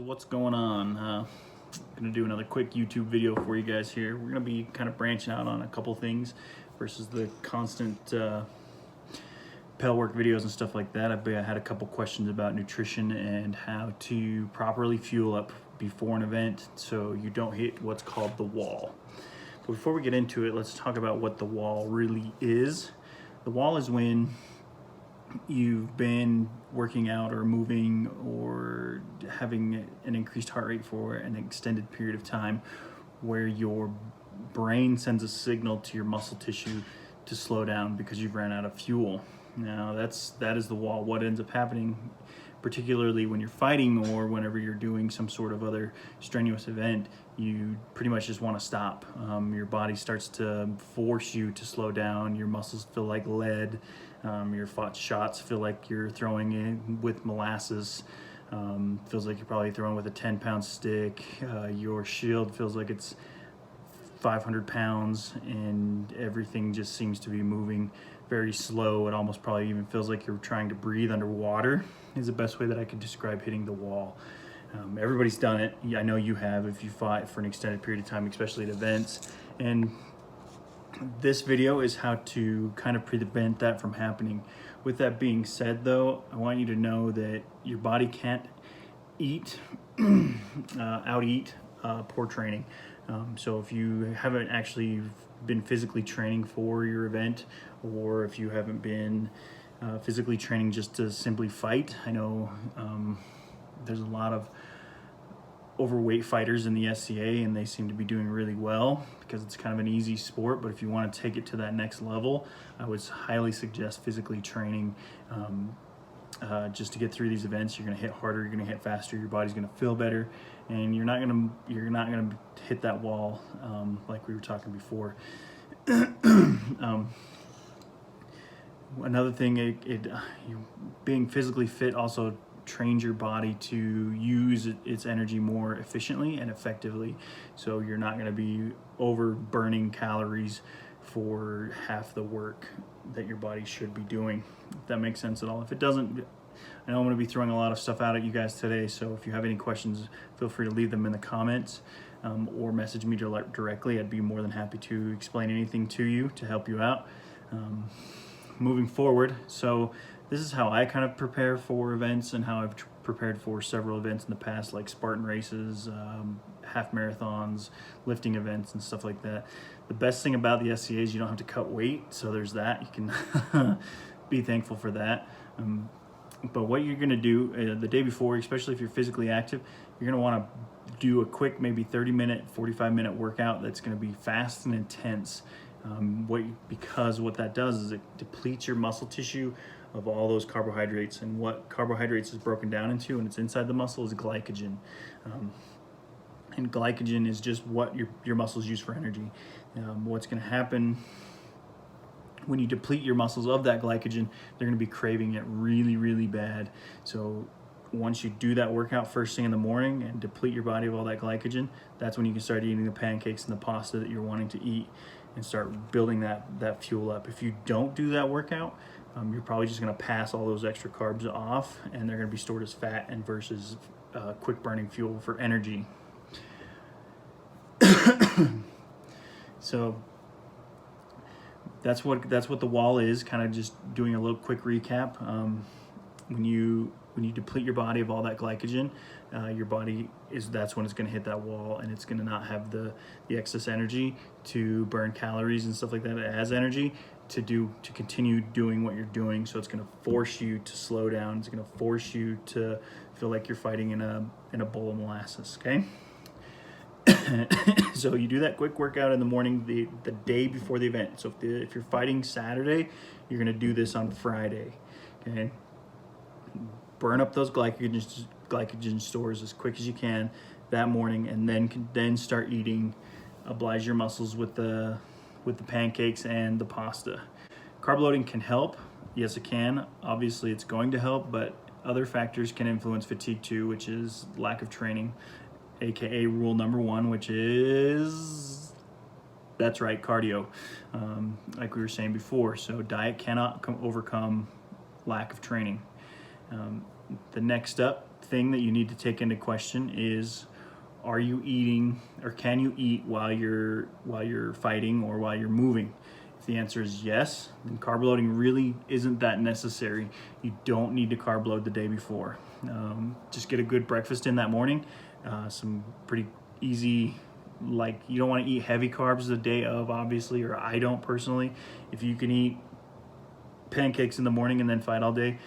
what's going on? Gonna do another quick YouTube video for you guys here. We're gonna be kind of branching out on a couple things versus the constant pel work videos and stuff like that. I had a couple questions about nutrition and how to properly fuel up before an event so you don't hit what's called the wall. But before we get into it, let's talk about what the wall really is. The wall is when you've been working out or moving or having an increased heart rate for an extended period of time where your brain sends a signal to your muscle tissue to slow down because you've ran out of fuel. Now that is the wall. What ends up happening, particularly when you're fighting or whenever you're doing some sort of other strenuous event, you pretty much just want to stop. Your body starts to force you to slow down. Your muscles feel like lead. Your shots feel like you're throwing in with molasses. Feels like you're probably throwing with a 10-pound stick. Your shield feels like it's 500 pounds and everything just seems to be moving very slow. It almost probably even feels like you're trying to breathe underwater is the best way that I could describe hitting the wall. Everybody's done it. I know you have if you fought for an extended period of time, especially at events. And this video is how to kind of prevent that from happening. With that being said though, I want you to know that your body can't eat, out-eat poor training. So if you haven't actually been physically training for your event, or if you haven't been physically training just to simply fight, I know there's a lot of overweight fighters in the SCA and they seem to be doing really well because it's kind of an easy sport. But if you want to take it to that next level, I would highly suggest physically training just to get through these events. You're going to hit harder, you're going to hit faster, your body's going to feel better, and you're not going to hit that wall like we were talking before. Another thing, being physically fit also trains your body to use its energy more efficiently and effectively. So you're not going to be over burning calories for half the work that your body should be doing. If that makes sense at all. If it doesn't, I know I'm going to be throwing a lot of stuff out at you guys today, so if you have any questions, feel free to leave them in the comments or message me directly. I'd be more than happy to explain anything to you to help you out. Moving forward, so this is how I kind of prepare for events and how I've prepared for several events in the past, like Spartan races, half marathons, lifting events and stuff like that. The best thing about the SCA is you don't have to cut weight, so there's that. You can be thankful for that. But what you're going to do the day before, especially if you're physically active, you're going to want to do a quick, maybe 30-minute, 45-minute workout that's going to be fast and intense. Because what that does is it depletes your muscle tissue of all those carbohydrates, and what carbohydrates is broken down into and it's inside the muscle is glycogen. And glycogen is just what your muscles use for energy. What's going to happen when you deplete your muscles of that glycogen, they're going to be craving it really, really bad. So once you do that workout first thing in the morning and deplete your body of all that glycogen, that's when you can start eating the pancakes and the pasta that you're wanting to eat and start building that fuel up. If you don't do that workout, you're probably just going to pass all those extra carbs off and they're going to be stored as fat and versus quick burning fuel for energy. So that's what the wall is, kind of just doing a little quick recap. When you deplete your body of all that glycogen, your body that's when it's going to hit that wall, and it's going to not have the excess energy to burn calories and stuff like that. It has energy to continue doing what you're doing. So it's going to force you to slow down. It's going to force you to feel like you're fighting in a bowl of molasses. Okay. So you do that quick workout in the morning, the day before the event. So if you're fighting Saturday, you're going to do this on Friday. Okay. Burn up those glycogen stores as quick as you can that morning, and then start eating. Oblige your muscles with the pancakes and the pasta. Carb loading can help. Yes, it can. Obviously, it's going to help, but other factors can influence fatigue too, which is lack of training, aka rule number 1, which is, that's right, cardio. Like we were saying before, so diet cannot overcome lack of training. The next thing that you need to take into question is, are you eating, or can you eat while you're fighting or while you're moving? If the answer is yes, then carb loading really isn't that necessary. You don't need to carb load the day before. Just get a good breakfast in that morning. Some pretty easy, like, you don't want to eat heavy carbs the day of, obviously, or I don't personally. If you can eat pancakes in the morning and then fight all day,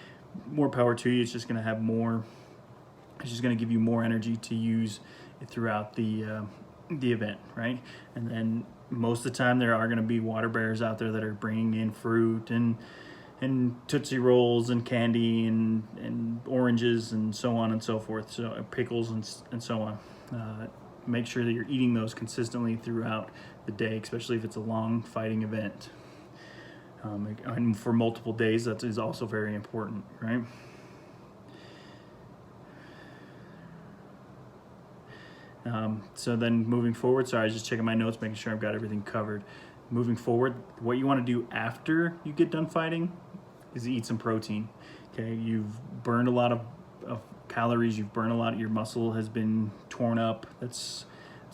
more power to you. It's just going to have more, it's just going to give you more energy to use throughout the event, right? And then most of the time there are going to be water bearers out there that are bringing in fruit and Tootsie Rolls and candy and oranges and so on and so forth, so pickles and so on. Make sure that you're eating those consistently throughout the day, especially if it's a long fighting event. And for multiple days, that is also very important, right? So then moving forward, sorry, I was just checking my notes, making sure I've got everything covered. Moving forward, what you want to do after you get done fighting is eat some protein. Okay, you've burned a lot of calories, you've burned a lot, your muscle has been torn up. That's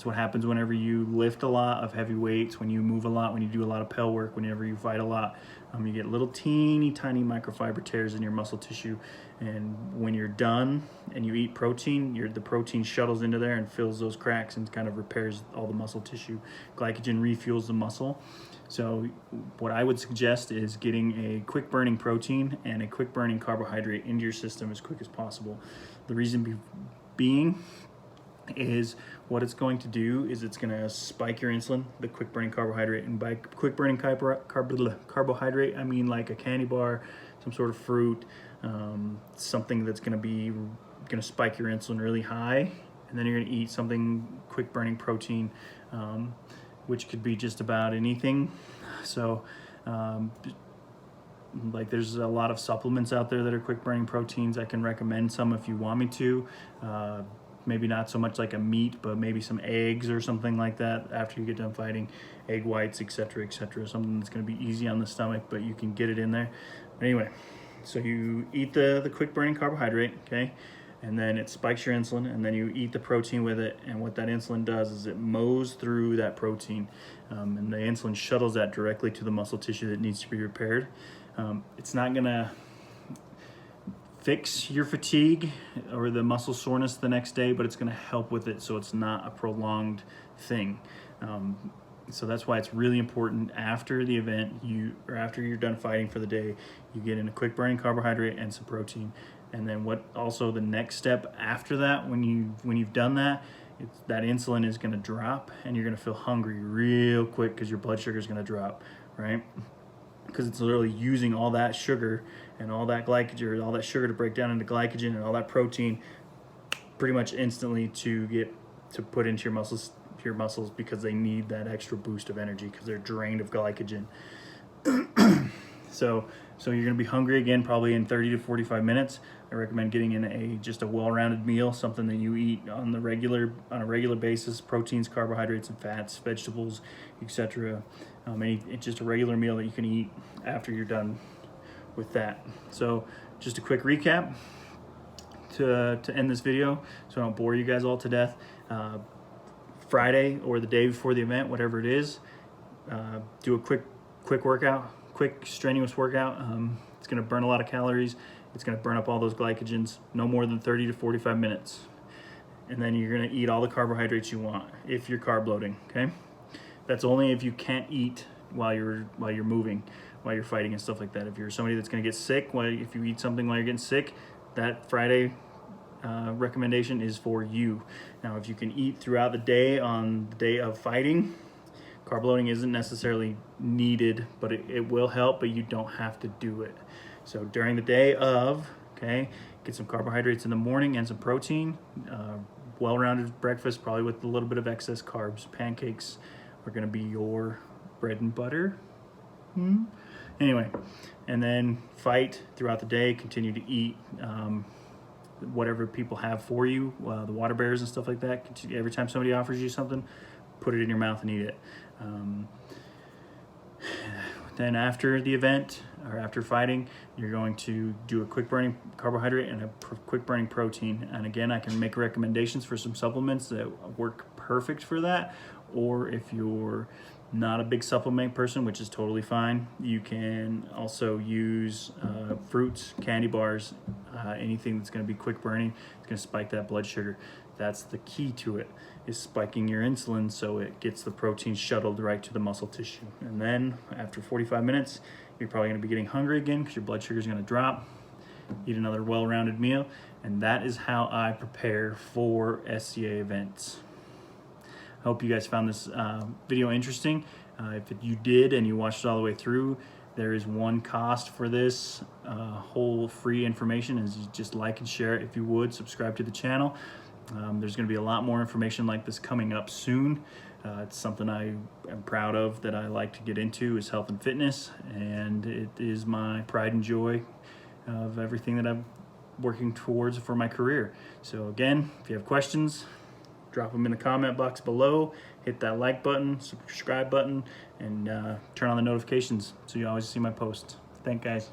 what happens whenever you lift a lot of heavy weights, when you move a lot, when you do a lot of pel work, whenever you fight a lot. You get little teeny tiny microfiber tears in your muscle tissue, and when you're done and you eat protein, the protein shuttles into there and fills those cracks and kind of repairs all the muscle tissue. Glycogen refuels the muscle. So what I would suggest is getting a quick burning protein and a quick burning carbohydrate into your system as quick as possible. The reason being is what it's going to do is it's going to spike your insulin, the quick burning carbohydrate. And by quick burning carbohydrate, I mean like a candy bar, some sort of fruit, something that's going to spike your insulin really high. And then you're going to eat something quick burning protein, which could be just about anything. So like there's a lot of supplements out there that are quick burning proteins. I can recommend some if you want me to. Maybe not so much like a meat, but maybe some eggs or something like that after you get done fighting, egg whites, etc., something that's going to be easy on the stomach, but you can get it in there. But anyway, so you eat the quick burning carbohydrate, okay, and then it spikes your insulin, and then you eat the protein with it, and what that insulin does is it mows through that protein, and the insulin shuttles that directly to the muscle tissue that needs to be repaired. It's not going to fix your fatigue or the muscle soreness the next day, but it's going to help with it so it's not a prolonged thing. So that's why it's really important after the event, or after you're done fighting for the day, you get in a quick burning carbohydrate and some protein. And then also the next step after that, when you've done that, that insulin is going to drop and you're going to feel hungry real quick because your blood sugar is going to drop, right? Because it's literally using all that sugar and all that glycogen, all that sugar to break down into glycogen and all that protein pretty much instantly to put into your muscles because they need that extra boost of energy because they're drained of glycogen. So you're going to be hungry again probably in 30 to 45 minutes. I recommend getting in just a well-rounded meal, something that you eat on a regular basis, proteins, carbohydrates, and fats, vegetables, etc. Just a regular meal that you can eat after you're done with that. So just a quick recap to end this video so I don't bore you guys all to death. Friday or the day before the event, whatever it is, do a quick workout, quick strenuous workout. It's going to burn a lot of calories. It's going to burn up all those glycogens, no more than 30 to 45 minutes. And then you're going to eat all the carbohydrates you want if you're carb loading, okay? That's only if you can't eat while you're moving, while you're fighting and stuff like that. If you're somebody that's going to get sick, if you eat something while you're getting sick, that Friday recommendation is for you. Now, if you can eat throughout the day on the day of fighting, carb loading isn't necessarily needed, but it will help, but you don't have to do it. So during the day of, okay, get some carbohydrates in the morning and some protein, well-rounded breakfast, probably with a little bit of excess carbs. Pancakes are going to be your bread and butter. Anyway, and then fight throughout the day, continue to eat whatever people have for you, the water bears and stuff like that. Every time somebody offers you something, put it in your mouth and eat it. Then after the event, or after fighting, you're going to do a quick burning carbohydrate and a quick burning protein. And again, I can make recommendations for some supplements that work perfect for that. Or if you're not a big supplement person, which is totally fine, you can also use fruits, candy bars, anything that's going to be quick burning. It's going to spike that blood sugar. That's the key to it, is spiking your insulin so it gets the protein shuttled right to the muscle tissue. And then after 45 minutes, you're probably going to be getting hungry again because your blood sugar is going to drop. Eat another well-rounded meal, and that is how I prepare for SCA events. I hope you guys found this video interesting. If you did and you watched it all the way through, there is one cost for this whole free information, is you just like and share it if you would. Subscribe to the channel. There's going to be a lot more information like this coming up soon. It's something I am proud of, that I like to get into, is health and fitness, and it is my pride and joy of everything that I'm working towards for my career. So again, if you have questions, drop them in the comment box below, hit that like button, subscribe button, and turn on the notifications so you always see my posts. Thanks, guys.